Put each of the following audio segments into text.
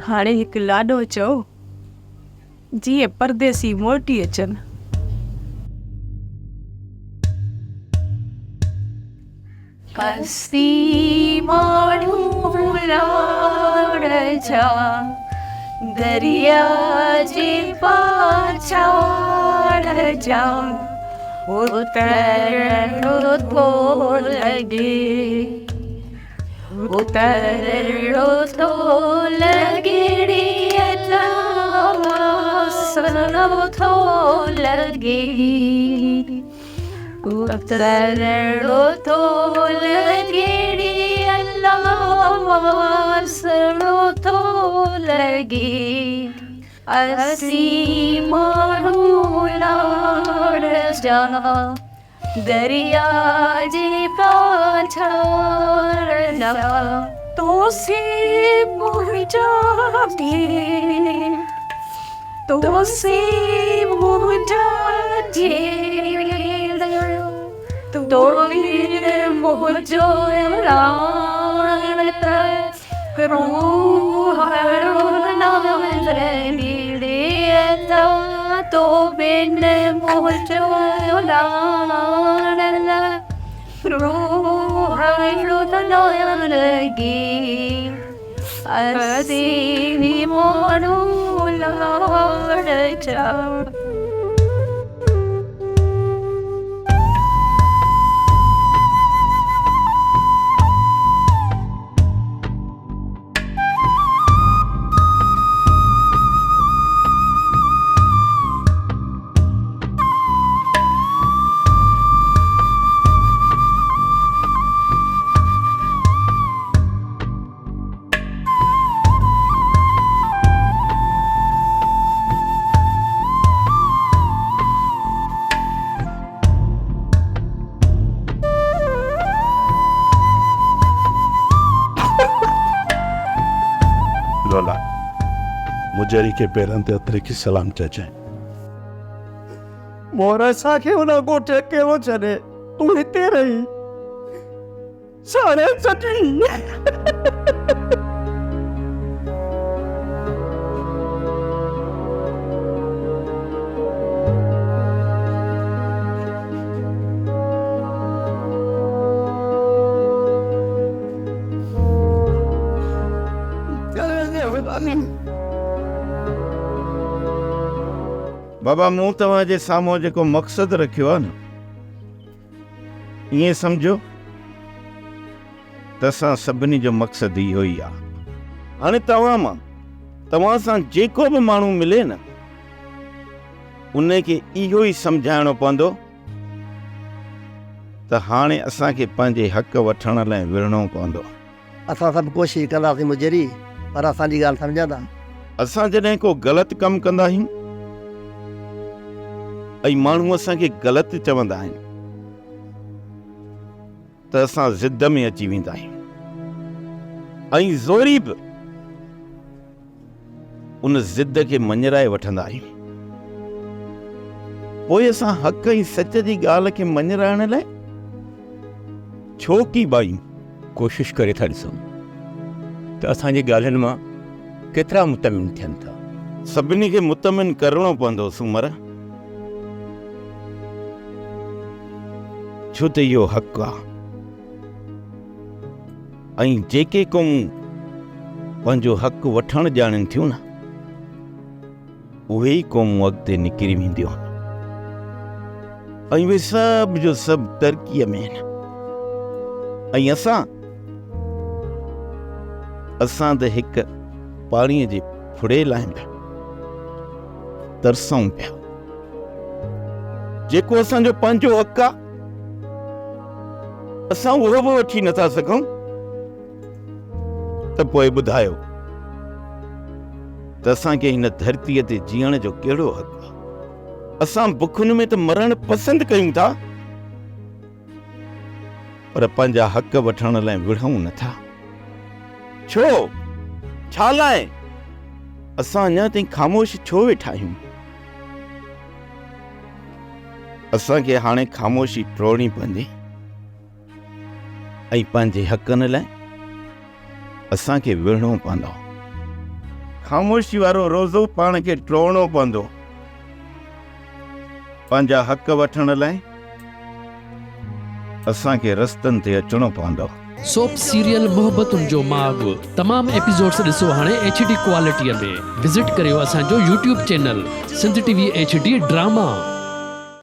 हाणे हिकु लाॾो चओ जीअं परदेसी मोटी अचनि। हसी माण्हू लाड़ जा दरिया जे पाछाड़ जा उतरणो थो लॻे उतरणो थो लॻे सनो थो लॻे उतरणो थो लॻे सनो थो लॻे असी माण्हू लाड़ जा दरिया जे पाछाड़ जा तोसे मुंहिंजा ढेर तोसे मुंहिंजा ढेर तोड़े मुंहिंजो रात रूह तो बिन मुंहिंजो रूह लॻे असी माण्हू लाड़ जा। लोला मुजरी के पेरनि ते हथ रखी सलाम चइजांइ। मोर असांखे हुन ॻोठ कहिड़ो छॾे तूं हिते रही साड़े सटी बाबा मूं तव्हांजे साम्हूं जेको मक़सदु रखियो आहे न ईअं सम्झो त असां सभिनी जो मक़सदु इहो ई आहे। हाणे तव्हां सां जेको बि माण्हू मिले न उन खे इहो ई सम्झाइणो पवंदो त हाणे असांखे पंहिंजे हक़ वठण लाइ विढ़णो पवंदो। असां सभु कोशिशि कंदासीं मुजरी पर असांजी ॻाल्हि सम्झंदा। असां जॾहिं को ग़लति कमु कंदा आहियूं ऐं माण्हू असांखे ग़लति चवंदा आहिनि त असां ज़िद में अची वेंदा आहियूं ऐं ज़ोरी बि उन ज़िद खे मञराए वठंदा आहियूं। पोइ असां हक़ ऐं सच जी ॻाल्हि खे मञराइण लाइ छो की बायूं कोशिशि करे था ॾिसूं त असांजी ॻाल्हियुनि मां केतिरा मुतमिन थियनि था। सभिनी खे मुतमिन करणो पवंदो सूमर, छो त इहो हक़ आहे ऐं जेके क़ौमूं पंहिंजो हक़ वठण ॼाणनि थियूं न उहे ई क़ौमूं अॻिते निकिरी वेंदियूं ऐं उहे सभु जो सभु तरक़ीअ में आहिनि। ऐं असां त हिकु पाणीअ जे फुड़े लाइ पिया तरसूं पिया। जेको असांजो पंहिंजो हक़ आहे असां उहो बि वठी नथा सघूं त पोइ ॿुधायो त असांखे हिन धरतीअ ते जीअण जो कहिड़ो हक़ आहे। असां बुखुनि में त मरण पसंदि कयूं था पर पंहिंजा हक़ वठण लाइ विढ़ूं नथा। छो छा लाइ असां अञा ताईं ख़ामोश छो वेठा आहियूं? असांखे हाणे ख़ामोशी टोड़नी पवंदी ऐं पंहिंजे हक़नि लाइ असांखे विढ़णो पवंदो। ख़ामोशी वारो रोज़ो पाण खे टोड़णो पवंदो। पंहिंजा हक़ वठण लाइ असांखे रस्तनि ते अचणो पवंदो। सोप सीरियल मोहब्बतुनि जो माग तमाम एपिसोड्स ॾिसो हाणे HD क्वालिटीअ में। विज़िट करियो असांजो YouTube channel Sindh TV HD drama.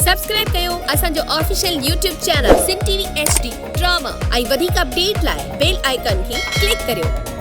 Subscribe कयो असांजो official YouTube channel Sindh TV HD drama ऐं वधीक अपडेट लाइ बेल आइकन खे क्लिक करियो।